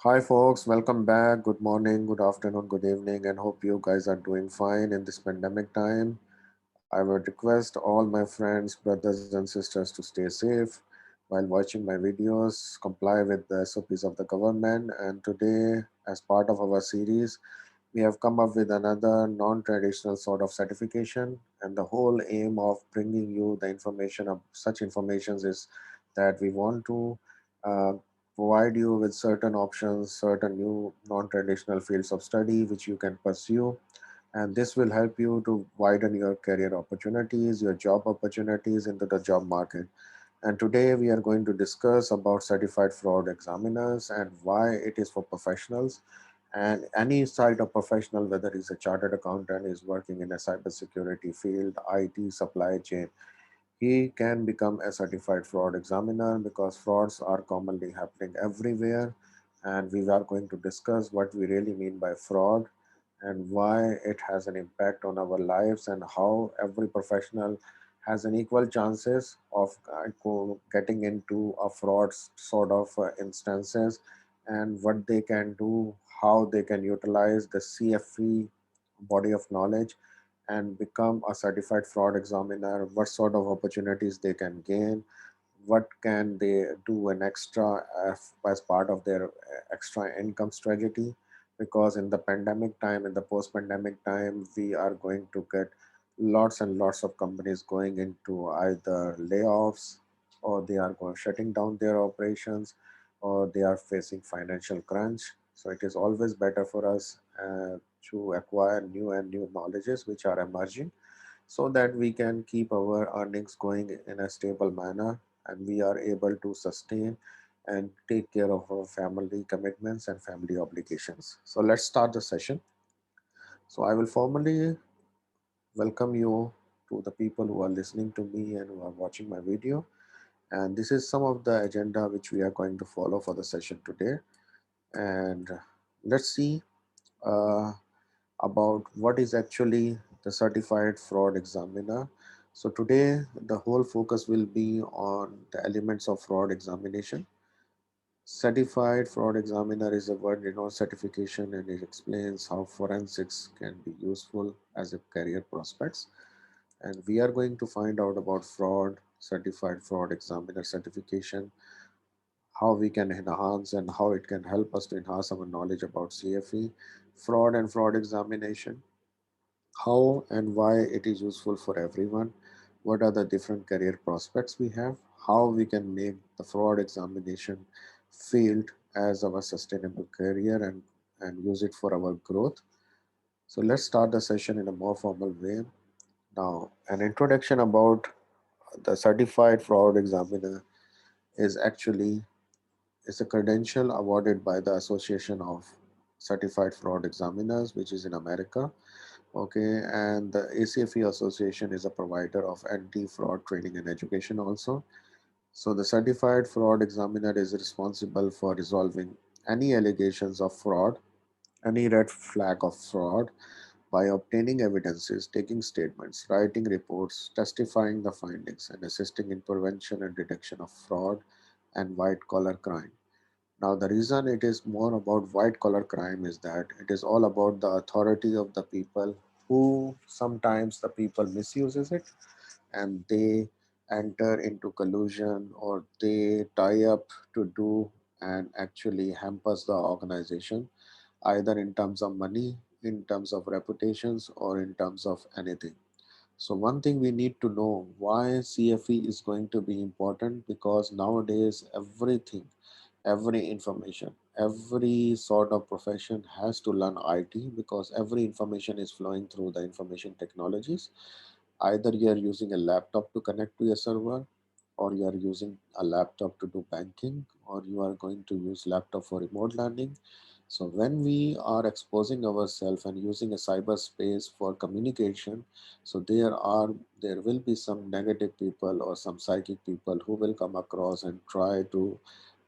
Hi, folks. Welcome back. Good morning, good afternoon, good evening, and hope you guys are doing fine in this pandemic time. I would request all my friends, brothers, and sisters to stay safe while watching my videos, comply with the SOPs of the government. And today, as part of our series, we have come up with another non-traditional sort of certification, and the whole aim of bringing you the information of such informations is that we want to uh, provide you with certain options, certain new non-traditional fields of study which you can pursue, and this will help you to widen your career opportunities, your job opportunities into the job market. And today we are going to discuss about certified fraud examiners and why it is for professionals. And any side of professional, whether he's a chartered accountant, is working in a cybersecurity field, IT, supply chain, he can become a certified fraud examiner because frauds are commonly happening everywhere. And we are going to discuss what we really mean by fraud and why it has an impact on our lives and how every professional has an equal chances of getting into a fraud sort of instances, and what they can do, how they can utilize the CFE body of knowledge and become a certified fraud examiner, what sort of opportunities they can gain, what can they do an extra as part of their extra income strategy. Because in the pandemic time, in the post-pandemic time, we are going to get lots and lots of companies going into either layoffs, or they are going shutting down their operations, or they are facing financial crunch. So it is always better for us to acquire new and new knowledges which are emerging, so that we can keep our earnings going in a stable manner, and we are able to sustain and take care of our family commitments and family obligations. So let's start the session. So I will formally welcome you to the people who are listening to me and who are watching my video. And this is some of the agenda which we are going to follow for the session today. And let's see uh, about what is actually the certified fraud examiner. So today the whole focus will be on the elements of fraud examination. Certified fraud examiner is a word renowned certification, and it explains how forensics can be useful as a career prospects. And we are going to find out about fraud, certified fraud examiner certification, how we can enhance and how it can help us to enhance our knowledge about CFE, fraud and fraud examination, how and why it is useful for everyone, what are the different career prospects we have, how we can make the fraud examination field as our sustainable career and use it for our growth. So let's start the session in a more formal way. Now, an introduction about the certified fraud examiner is actually is a credential awarded by the Association of Certified Fraud Examiners, which is in America. Okay, and the ACFE Association is a provider of anti-fraud training and education also. So the certified fraud examiner is responsible for resolving any allegations of fraud, any red flag of fraud, by obtaining evidences, taking statements, writing reports, testifying the findings, and assisting in prevention and detection of fraud and white collar crime. Now, the reason it is more about white collar crime is that it is all about the authority of the people, who sometimes the people misuses it, and they enter into collusion, or they tie up to do and actually hampers the organization, either in terms of money, in terms of reputations, or in terms of anything. So one thing we need to know why CFE is going to be important, because nowadays every information, every sort of profession has to learn IT, because every information is flowing through the information technologies. Either you are using a laptop to connect to a server, or you are using a laptop to do banking, or you are going to use laptop for remote learning. So when we are exposing ourselves and using a cyberspace for communication, so there will be some negative people or some psychic people who will come across and try to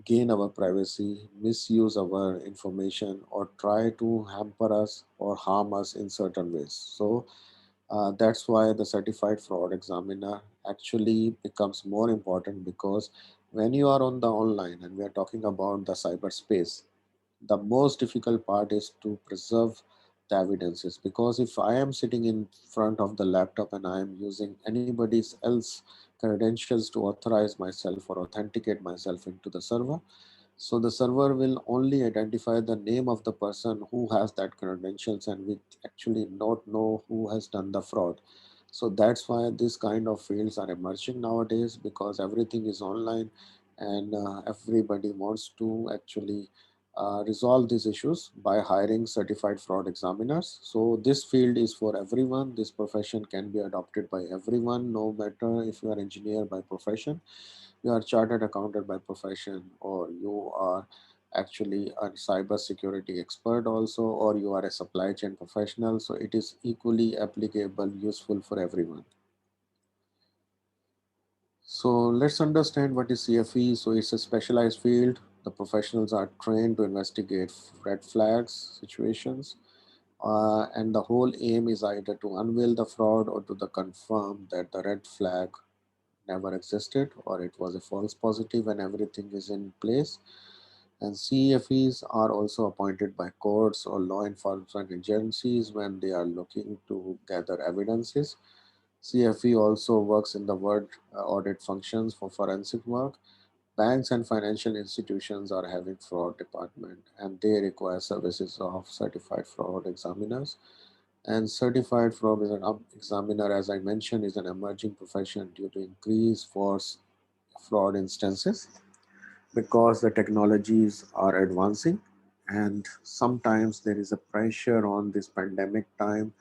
gain our privacy, misuse our information, or try to hamper us or harm us in certain ways. So that's why the certified fraud examiner actually becomes more important, because when you are on the online and we are talking about the cyberspace, The most difficult part is to preserve the evidences, because if I am sitting in front of the laptop and I am using anybody's else credentials to authorize myself or authenticate myself into the server, so the server will only identify the name of the person who has that credentials and we actually not know who has done the fraud. So that's why this kind of fields are emerging nowadays, because everything is online and everybody wants to actually resolve these issues by hiring certified fraud examiners. So this field is for everyone. This profession can be adopted by everyone, no matter if you are engineer by profession, you are chartered accountant by profession, or you are actually a cyber security expert also, or you are a supply chain professional. So it is equally applicable, useful for everyone. So let's understand what is CFE. So it's a specialized field. The professionals are trained to investigate red flags situations, and the whole aim is either to unveil the fraud or to the confirm that the red flag never existed or it was a false positive and everything is in place. And CFEs are also appointed by courts or law enforcement agencies when they are looking to gather evidences. CFE also works in the word audit functions for forensic work. Banks and financial institutions are having fraud department and they require services of certified fraud examiners. And certified fraud examiner, as I mentioned, is an emerging profession due to increase for fraud instances, because the technologies are advancing and sometimes there is a pressure on this pandemic time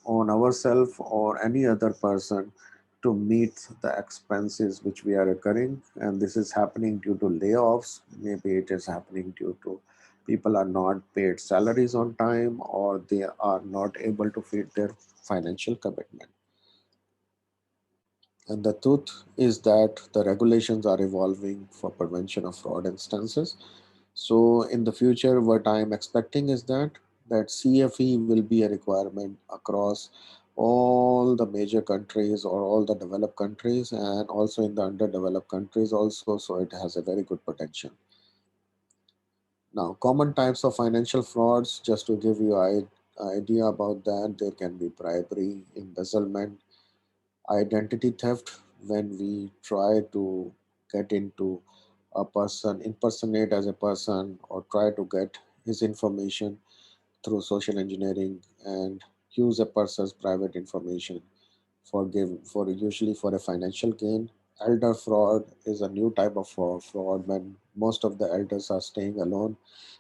on ourselves or any other person to meet the expenses which we are occurring, and this is happening due to layoffs, maybe it is happening due to people are not paid salaries on time or they are not able to feed their financial commitment. And the truth is that the regulations are evolving for prevention of fraud instances. So in the future, what I am expecting is that CFE will be a requirement across all the major countries or all the developed countries and also in the underdeveloped countries also. So it has a very good potential. Now, common types of financial frauds, just to give you an idea about that, there can be bribery, embezzlement, identity theft, when we try to get into a person, impersonate as a person, or try to get his information through social engineering and use a person's private information for usually for a financial gain. Elder fraud is a new type of fraud when most of the elders are staying alone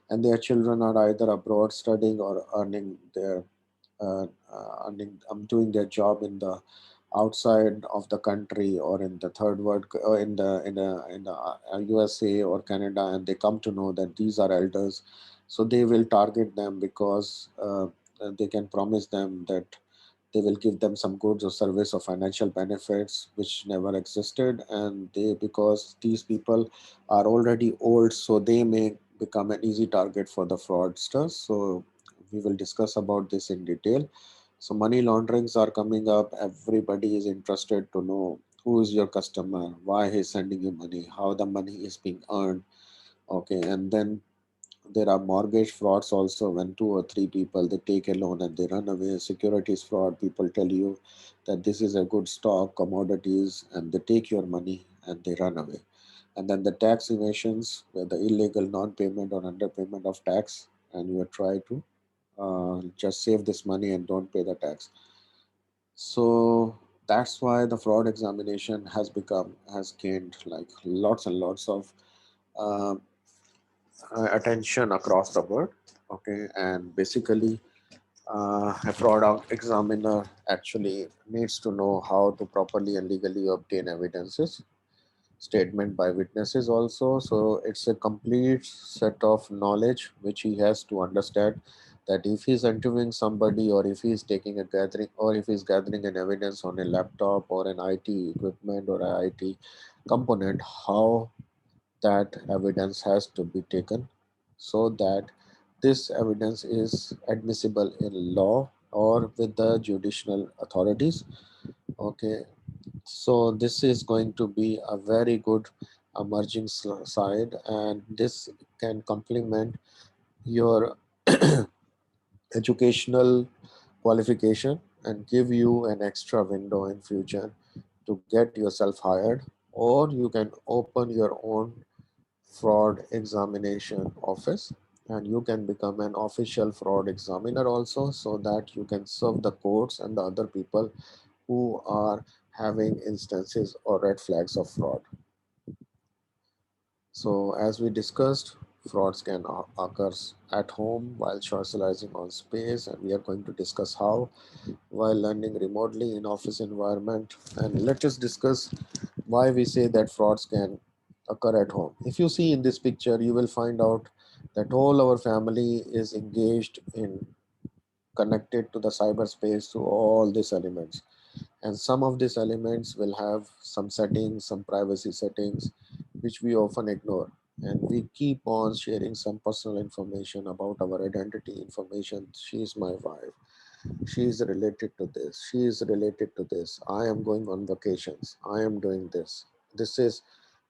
and their children are either abroad studying or earning their doing their job in the outside of the country or in the third world or in the USA or Canada, and they come to know that these are elders, so they will target them because they can promise them that they will give them some goods or service or financial benefits which never existed, and they, because these people are already old, so they may become an easy target for the fraudsters. So we will discuss about this in detail. So money launderings are coming up. Everybody is interested to know who is your customer, why he's sending you money, how the money is being earned. Okay, and then there are mortgage frauds also, when two or three people they take a loan and they run away. Securities fraud, people tell you that this is a good stock, commodities, and they take your money and they run away. And then the tax evasions, where the illegal non-payment or underpayment of tax, and you try to just save this money and don't pay the tax. So that's why the fraud examination has gained like lots and lots of uh, attention across the world. Okay, and basically a product examiner actually needs to know how to properly and legally obtain evidences, statement by witnesses also. So it's a complete set of knowledge which he has to understand, that if he's interviewing somebody or if he's taking a gathering or if he's gathering an evidence on a laptop or an IT equipment or an IT component, how that evidence has to be taken so that this evidence is admissible in law or with the judicial authorities. Okay, so this is going to be a very good emerging side, and this can complement your educational qualification and give you an extra window in future to get yourself hired, or you can open your own fraud examination office and you can become an official fraud examiner also, so that you can serve the courts and the other people who are having instances or red flags of fraud. So as we discussed, frauds can occur at home while socializing on space, and we are going to discuss how while learning remotely in office environment. And let us discuss why we say that frauds can occur at home. If you see in this picture, you will find out that all our family is engaged in connected to the cyberspace through all these elements, and some of these elements will have some settings, some privacy settings, which we often ignore, and we keep on sharing some personal information about our identity information. She is my wife, she is related to this, she is related to this, I am going on vacations, I am doing this, this is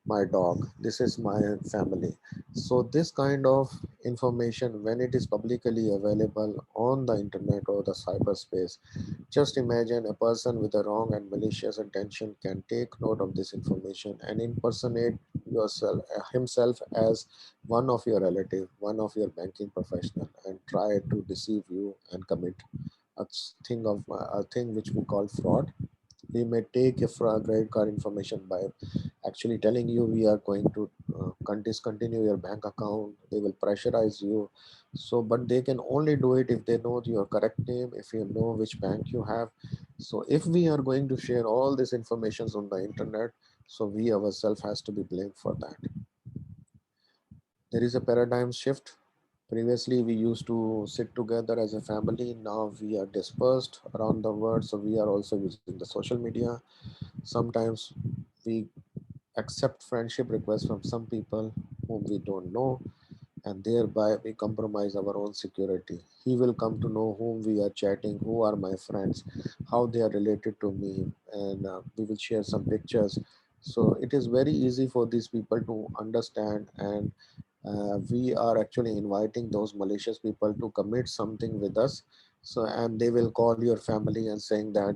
my dog, this is my family. So this kind of information, when it is publicly available on the internet or the cyberspace, just imagine a person with a wrong and malicious intention can take note of this information and impersonate yourself himself as one of your relative, one of your banking professional, and try to deceive you and commit a thing which we call fraud. We may take a credit card information by actually telling you we are going to discontinue your bank account. They will pressurize you. So but they can only do it if they know your correct name, if you know which bank you have. So if we are going to share all this information on the internet, so we ourselves has to be blamed for that. There is a paradigm shift. Previously we used to sit together as a family, now we are dispersed around the world, so we are also using the social media. Sometimes we accept friendship requests from some people whom we don't know, and thereby we compromise our own security. He will come to know whom we are chatting, who are my friends, how they are related to me, and we will share some pictures. So it is very easy for these people to understand, and we are actually inviting those malicious people to commit something with us. So and they will call your family and saying that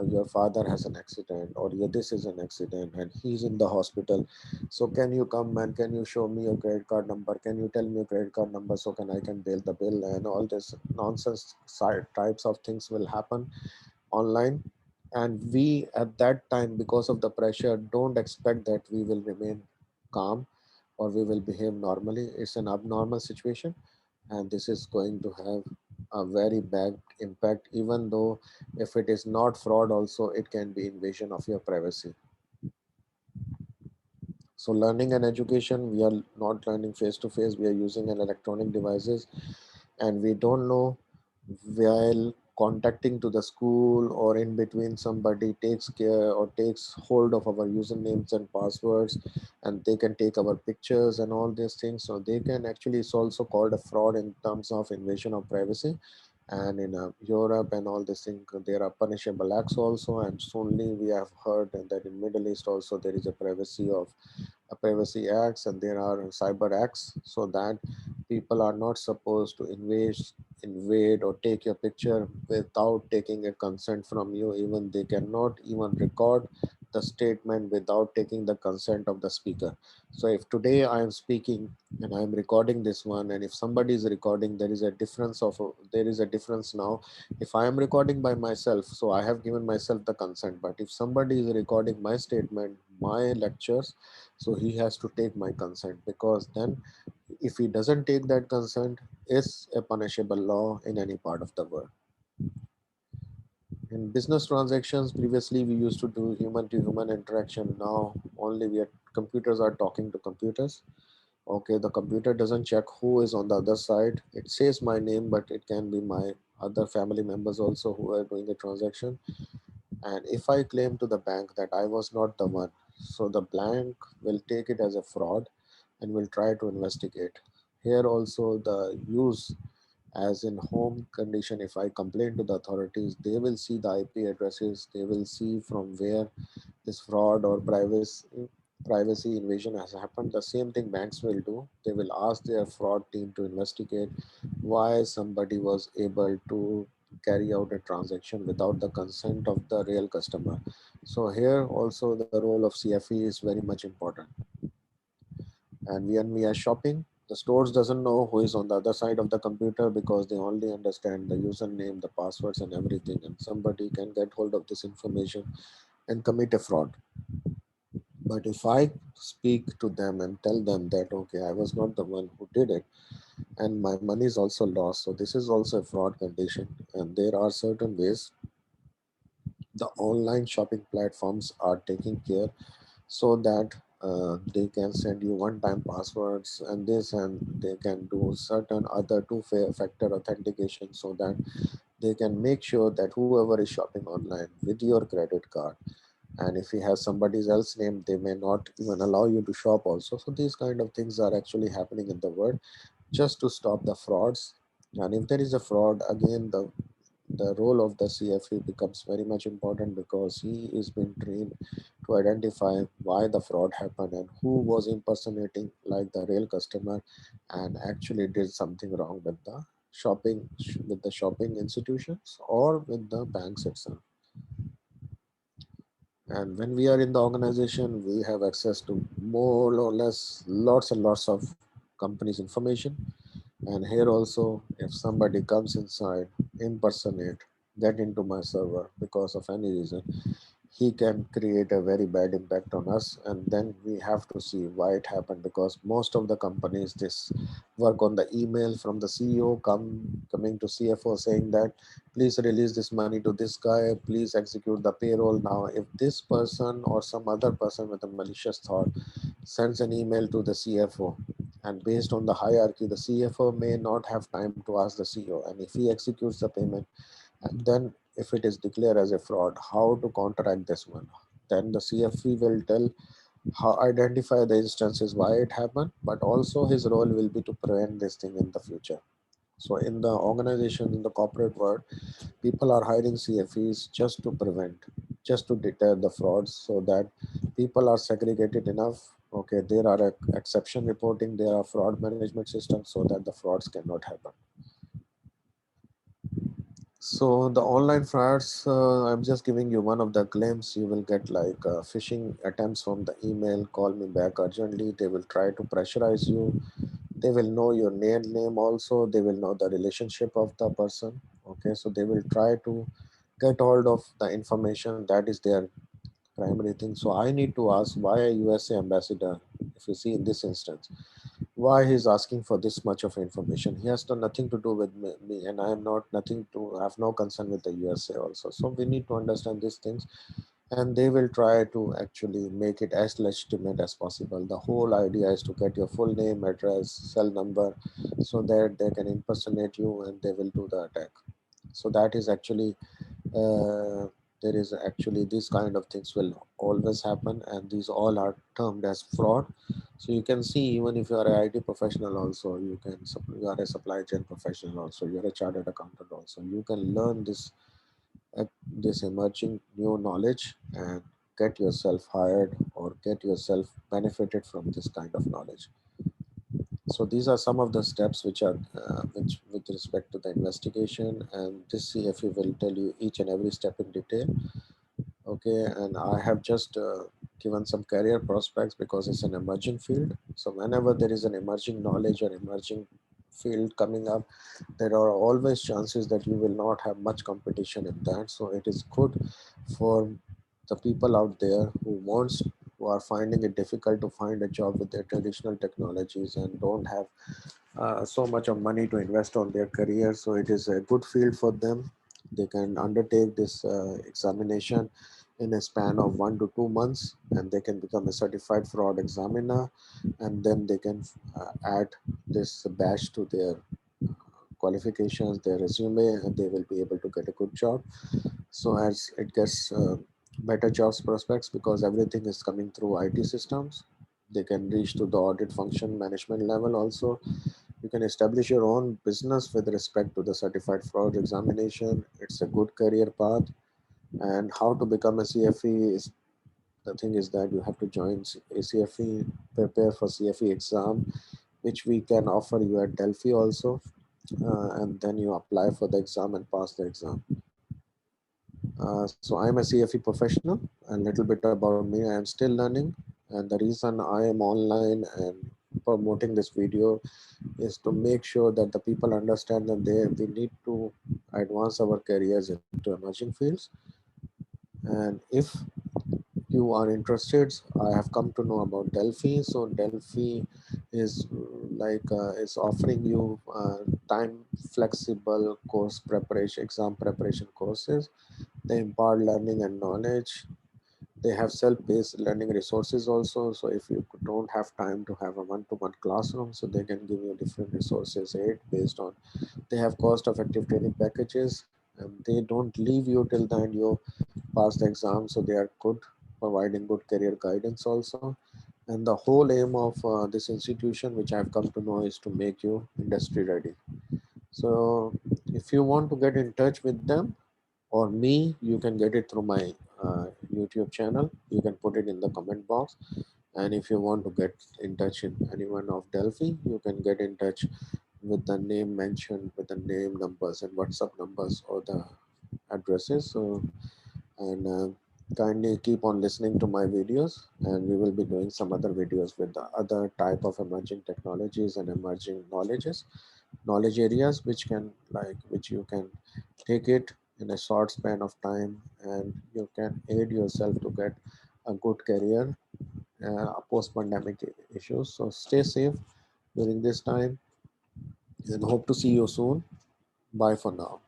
your father has an accident, or this is an accident and he's in the hospital, so can you come and can you show me your credit card number, can you tell me your credit card number so can I can bail the bill, and all this nonsense side types of things will happen online. And we at that time, because of the pressure, don't expect that we will remain calm or we will behave normally. It's an abnormal situation, and this is going to have a very bad impact. Even though if it is not fraud also, it can be invasion of your privacy. So learning and education, we are not learning face to face, we are using an electronic devices, and we don't know while contacting to the school or in between somebody takes care or takes hold of our usernames and passwords, and they can take our pictures and all these things. So they can actually, it's also called a fraud in terms of invasion of privacy. And in Europe and all this thing, there are punishable acts also, and soonly we have heard that in Middle East also there is a privacy acts and there are cyber acts, so that people are not supposed to invade or take your picture without taking a consent from you. Even they cannot even record the statement without taking the consent of the speaker. So if today I am speaking and I am recording this one, and if somebody is recording, there is a difference now. If I am recording by myself, so I have given myself the consent, but if somebody is recording my statement, my lectures, so he has to take my consent, because then if he doesn't take that consent, it's a punishable law in any part of the world. In business transactions, previously we used to do human to human interaction. Now only computers are talking to computers. Okay, the computer doesn't check who is on the other side. It says my name, but it can be my other family members also who are doing a transaction. And if I claim to the bank that I was not the one, so the bank will take it as a fraud and will try to investigate. Here also the use, as in home condition, if I complain to the authorities, they will see the IP addresses, they will see from where this fraud or privacy privacy invasion has happened, the same thing banks will do. They will ask their fraud team to investigate why somebody was able to carry out a transaction without the consent of the real customer. So here also the role of CFE is very much important. And when we are shopping, the stores doesn't know who is on the other side of the computer because they only understand the username, the passwords and everything, and somebody can get hold of this information and commit a fraud. But if I speak to them and tell them that, okay, I was not the one who did it and my money is also lost, so this is also a fraud condition. And there are certain ways the online shopping platforms are taking care so that they can send you one-time passwords and this, and they can do certain other two-factor authentication so that they can make sure that whoever is shopping online with your credit card, and if he has somebody else's name, they may not even allow you to shop also. So these kind of things are actually happening in the world just to stop the frauds. And if there is a fraud, again the role of the CFE becomes very much important because he is being trained to identify why the fraud happened and who was impersonating like the real customer and actually did something wrong with the shopping institutions or with the banks itself. And when we are in the organization, we have access to more or less lots and lots of companies information. And here also, if somebody comes inside, impersonate, get into my server because of any reason, he can create a very bad impact on us. And then we have to see why it happened, because most of the companies this work on the email from the CEO coming to CFO saying that please release this money to this guy, please execute the payroll now. If this person or some other person with a malicious thought sends an email to the CFO, and based on the hierarchy, the CFO may not have time to ask the CEO, and if he executes the payment, and then if it is declared as a fraud, how to counteract this one? Then the CFE will tell how identify the instances why it happened, but also his role will be to prevent this thing in the future. So in the organization, in the corporate world, people are hiring CFEs just to prevent, just to deter the frauds, so that people are segregated enough. Okay, there are exception reporting, there are fraud management systems so that the frauds cannot happen. So the online frauds, I'm just giving you one of the claims. You will get like phishing attempts from the email, call me back urgently. They will try to pressurize you. They will know your name also. They will know the relationship of the person. Okay, so they will try to get hold of the information that is their primary thing. So I need to ask why a USA ambassador, if you see in this instance, why he's asking for this much of information. He has done nothing to do with me, and I am not nothing to have no concern with the USA also. So we need to understand these things, and they will try to actually make it as legitimate as possible. The whole idea is to get your full name, address, cell number, so that they can impersonate you and they will do the attack. So that is actually uh, there is actually these kind of things will always happen, and these all are termed as fraud. So you can see, even if you are a IT professional also, you are a supply chain professional also, you are a chartered accountant also, you can learn this emerging new knowledge and get yourself hired or get yourself benefited from this kind of knowledge. So these are some of the steps which are which with respect to the investigation, and this CFE will tell you each and every step in detail. Okay, and I have just given some career prospects because it's an emerging field. So whenever there is an emerging knowledge or emerging field coming up, there are always chances that you will not have much competition in that. So it is good for the people out there who are finding it difficult to find a job with their traditional technologies and don't have so much of money to invest on their career. So it is a good field for them. They can undertake this examination in a span of 1 to 2 months, and they can become a certified fraud examiner, and then they can add this badge to their qualifications, their resume, and they will be able to get a good job. So as it gets better jobs prospects, because everything is coming through IT systems, they can reach to the audit function management level also. You can establish your own business with respect to the certified fraud examination. It's a good career path. And how to become a CFE is The thing is that you have to join ACFE, prepare for CFE exam, which we can offer you at Delphi also, and then you apply for the exam and pass the exam. So I'm a CFE professional. A little bit about me: I am still learning, and the reason I am online and promoting this video is to make sure that the people understand that we need to advance our careers into emerging fields. And if you are interested, I have come to know about Delphi. So Delphi is is offering you time flexible course preparation, exam preparation courses. They impart learning and knowledge. They have self-paced learning resources also. So if you don't have time to have a one-to-one classroom, so they can give you different resources aid based on. They have cost-effective training packages, and they don't leave you till the end you pass the exam. So they are good, providing good career guidance also. And the whole aim of this institution, which I've come to know, is to make you industry ready. So if you want to get in touch with them or me, you can get it through my YouTube channel. You can put it in the comment box. And if you want to get in touch with anyone of Delphi, you can get in touch with the name mentioned, with the name numbers and WhatsApp numbers or the addresses. So, and kindly keep on listening to my videos, and we will be doing some other videos with the other type of emerging technologies and emerging knowledge areas, which you can take it in a short span of time, and you can aid yourself to get a good career post pandemic issues. So stay safe during this time, and hope to see you soon. Bye for now.